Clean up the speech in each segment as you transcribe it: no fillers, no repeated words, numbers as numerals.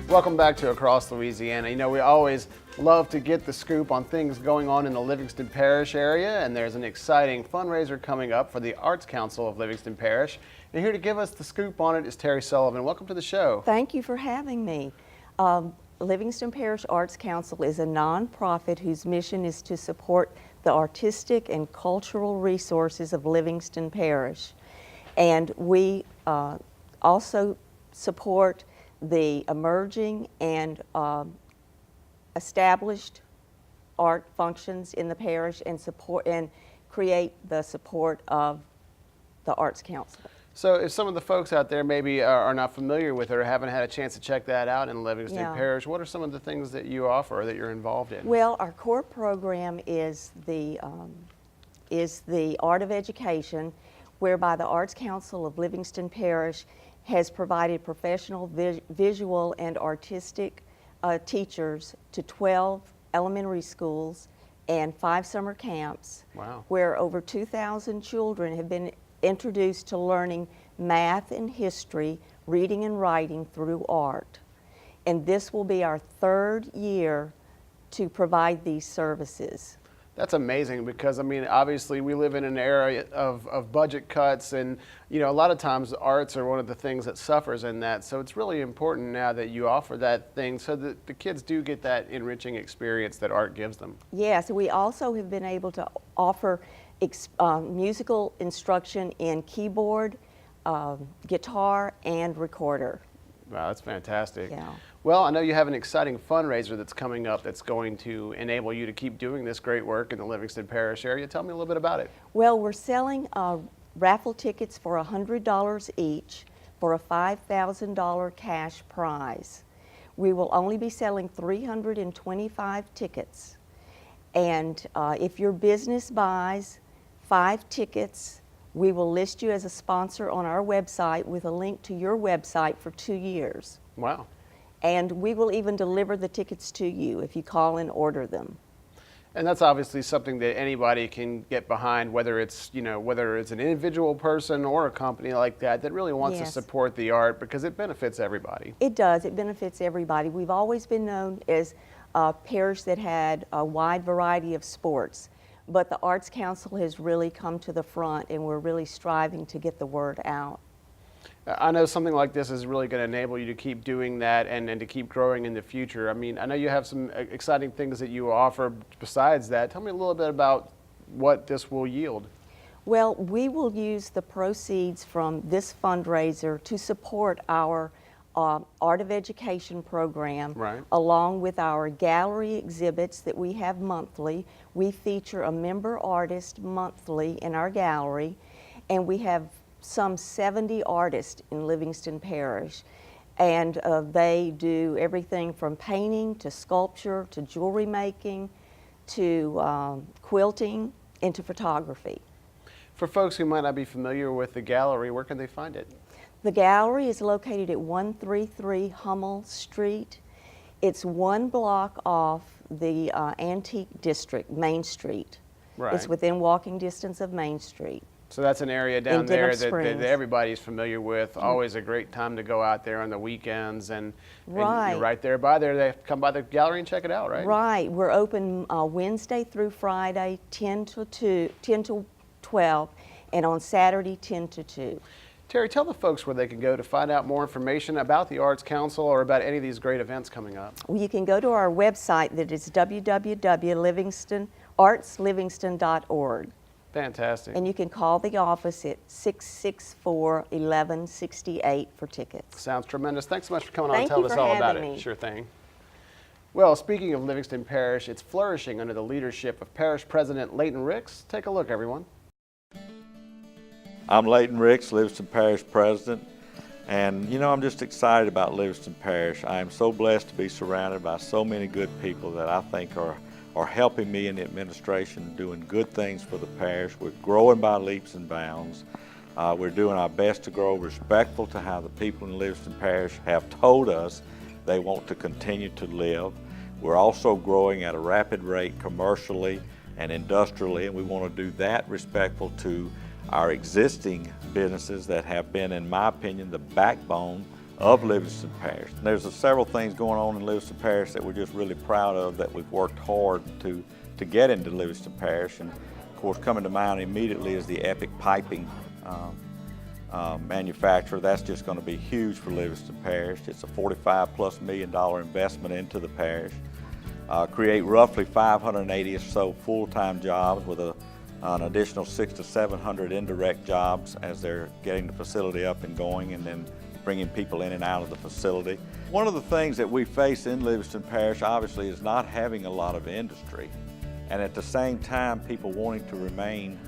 Welcome back to Across Louisiana. You know, we always love to get the scoop on things going on in the Livingston Parish area, and there's an exciting fundraiser coming up for the Arts Council of Livingston Parish. And here to give us the scoop on it is Teri Sullivan. Welcome to the show. Thank you for having me. Livingston Parish Arts Council is a nonprofit whose mission is to support the artistic and cultural resources of Livingston Parish. And we also support the emerging and established art functions in the parish and create the support of the Arts Council. So if some of the folks out there maybe are not familiar with it or haven't had a chance to check that out in Livingston Parish, what are some of the things that you offer or that you're involved in? Well, our core program is the Art of Education, whereby the Arts Council of Livingston Parish has provided professional visual and artistic teachers to 12 elementary schools and 5 summer camps. Wow. Where over 2,000 children have been introduced to learning math and history, reading and writing through art. And this will be our 3rd year to provide these services. That's amazing because, I mean, obviously we live in an era of budget cuts, and, you know, a lot of times arts are one of the things that suffers in that. So it's really important now that you offer that thing so that the kids do get that enriching experience that art gives them. Yes, we also have been able to offer musical instruction in keyboard, guitar, and recorder. Wow, that's fantastic. Yeah. Well, I know you have an exciting fundraiser that's coming up that's going to enable you to keep doing this great work in the Livingston Parish area. Tell me a little bit about it. Well, we're selling raffle tickets for $100 each for a $5,000 cash prize. We will only be selling 325 tickets. And if your business buys 5 tickets, we will list you as a sponsor on our website with a link to your website for 2 years. Wow. And we will even deliver the tickets to you if you call and order them. And that's obviously something that anybody can get behind, whether it's, you know, whether it's an individual person or a company like that really wants to support the art, because it benefits everybody. It does. It benefits everybody. We've always been known as a parish that had a wide variety of sports, but the Arts Council has really come to the front, and we're really striving to get the word out. I know something like this is really going to enable you to keep doing that and to keep growing in the future. I mean, I know you have some exciting things that you offer besides that. Tell me a little bit about what this will yield. Well, we will use the proceeds from this fundraiser to support our Art of Education program, along with our gallery exhibits that we have monthly. We feature a member artist monthly in our gallery, and we have some 70 artists in Livingston Parish, and they do everything from painting to sculpture to jewelry making to quilting and to photography. For folks who might not be familiar with the gallery, where can they find it? The gallery is located at 133 Hummel Street. It's 1 block off the Antique District, Main Street. Right. It's within walking distance of Main Street. So that's an area down there that everybody's familiar with. Always a great time to go out there on the weekends, and you're right there by there. They come by the gallery and check it out, right? Right. We're open Wednesday through Friday, 10 to 12, and on Saturday, 10 to 2. Teri, tell the folks where they can go to find out more information about the Arts Council or about any of these great events coming up. Well, you can go to our website that is www.artslivingston.org. Fantastic. And you can call the office at 664-1168 for tickets. Sounds tremendous. Thanks so much for coming on and telling us all about it. Sure thing. Well, speaking of Livingston Parish, it's flourishing under the leadership of Parish President Leighton Ricks. Take a look, everyone. I'm Leighton Ricks, Livingston Parish President, and you know, I'm just excited about Livingston Parish. I am so blessed to be surrounded by so many good people that I think are helping me in the administration, doing good things for the parish. We're growing by leaps and bounds. We're doing our best to grow respectful to how the people in Livingston Parish have told us they want to continue to live. We're also growing at a rapid rate commercially and industrially, and we want to do that respectful to our existing businesses that have been, in my opinion, the backbone of Livingston Parish. And there's several things going on in Livingston Parish that we're just really proud of, that we've worked hard to get into Livingston Parish. And of course, coming to mind immediately is the Epic Piping manufacturer. That's just going to be huge for Livingston Parish. It's a $45+ million investment into the parish. Create roughly 580 or so full-time jobs with an additional 600 to 700 indirect jobs as they're getting the facility up and going, and then bringing people in and out of the facility. One of the things that we face in Livingston Parish obviously is not having a lot of industry, and at the same time people wanting to remain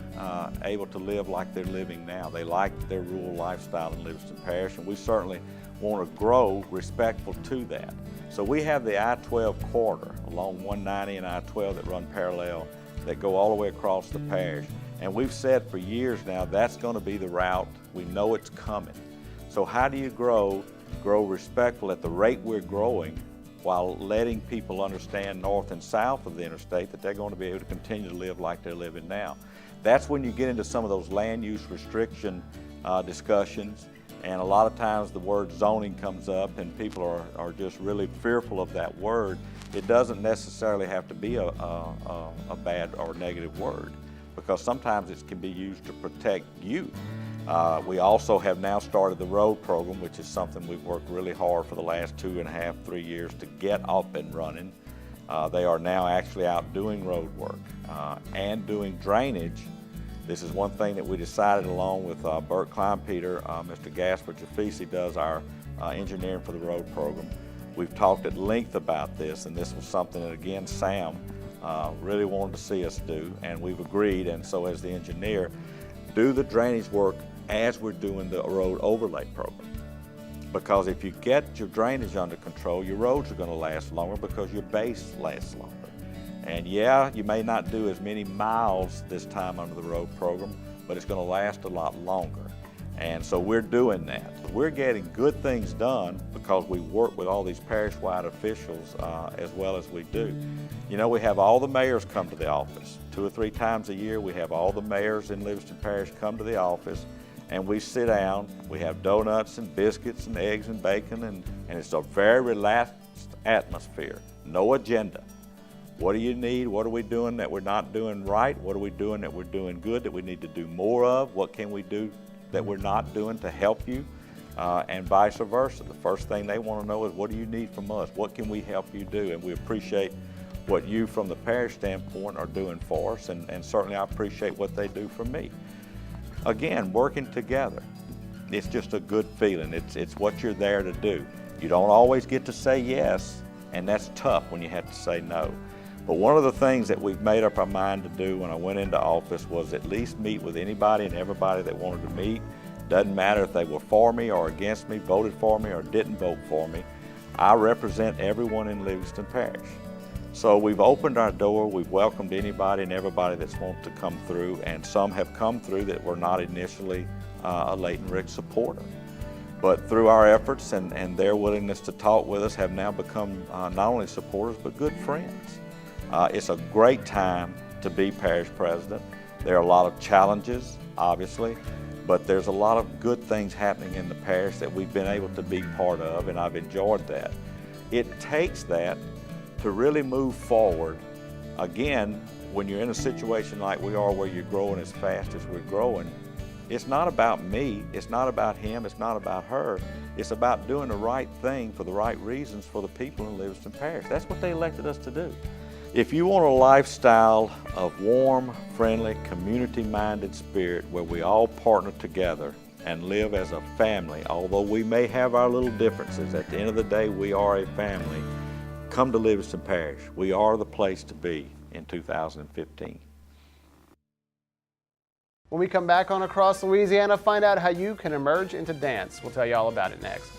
able to live like they're living now. They like their rural lifestyle in Livingston Parish, and we certainly want to grow respectful to that. So we have the I-12 corridor along 190 and I-12 that run parallel, that go all the way across the parish. And we've said for years now that's going to be the route. We know it's coming. So how do you grow respectful at the rate we're growing, while letting people understand north and south of the interstate that they're going to be able to continue to live like they're living now? That's when you get into some of those land use restriction discussions, and a lot of times the word zoning comes up and people are just really fearful of that word. It doesn't necessarily have to be a bad or negative word, because sometimes it can be used to protect you. We also have now started the road program, which is something we've worked really hard for the last 2.5, 3 years to get up and running. They are now actually out doing road work and doing drainage. This is one thing that we decided, along with Bert Kleinpeter. Mr. Gasper Jafisi does our engineering for the road program. We've talked at length about this, and this was something that, again, Sam really wanted to see us do, and we've agreed, and so as the engineer, do the drainage work as we're doing the road overlay program. Because if you get your drainage under control, your roads are going to last longer because your base lasts longer. And yeah, you may not do as many miles this time under the road program, but it's going to last a lot longer. And so we're doing that. We're getting good things done because we work with all these parish-wide officials as well as we do. You know, we have all the mayors come to the office. 2 or 3 times a year, we have all the mayors in Livingston Parish come to the office, and we sit down. We have donuts and biscuits and eggs and bacon, and it's a very relaxed atmosphere. No agenda. What do you need? What are we doing that we're not doing right? What are we doing that we're doing good that we need to do more of? What can we do that we're not doing to help you? And vice versa. The first thing they want to know is, what do you need from us? What can we help you do? And we appreciate what you, from the parish standpoint, are doing for us, and certainly I appreciate what they do for me. Again, working together, it's just a good feeling. It's what you're there to do. You don't always get to say yes, and that's tough when you have to say no. But one of the things that we've made up our mind to do when I went into office was at least meet with anybody and everybody that wanted to meet. Doesn't matter if they were for me or against me, voted for me or didn't vote for me. I represent everyone in Livingston Parish. So we've opened our door, we've welcomed anybody and everybody that's wanted to come through, and some have come through that were not initially a Leighton Rick supporter. But through our efforts and their willingness to talk with us, have now become not only supporters but good friends. It's a great time to be parish president. There are a lot of challenges, obviously, but there's a lot of good things happening in the parish that we've been able to be part of, and I've enjoyed that. It takes that to really move forward. Again, when you're in a situation like we are, where you're growing as fast as we're growing, it's not about me, it's not about him, it's not about her. It's about doing the right thing for the right reasons for the people in Livingston Parish. That's what they elected us to do. If you want a lifestyle of warm, friendly, community-minded spirit where we all partner together and live as a family, although we may have our little differences, at the end of the day, we are a family. Come to Livingston Parish. We are the place to be in 2015. When we come back on Across Louisiana, find out how you can emerge into dance. We'll tell you all about it next.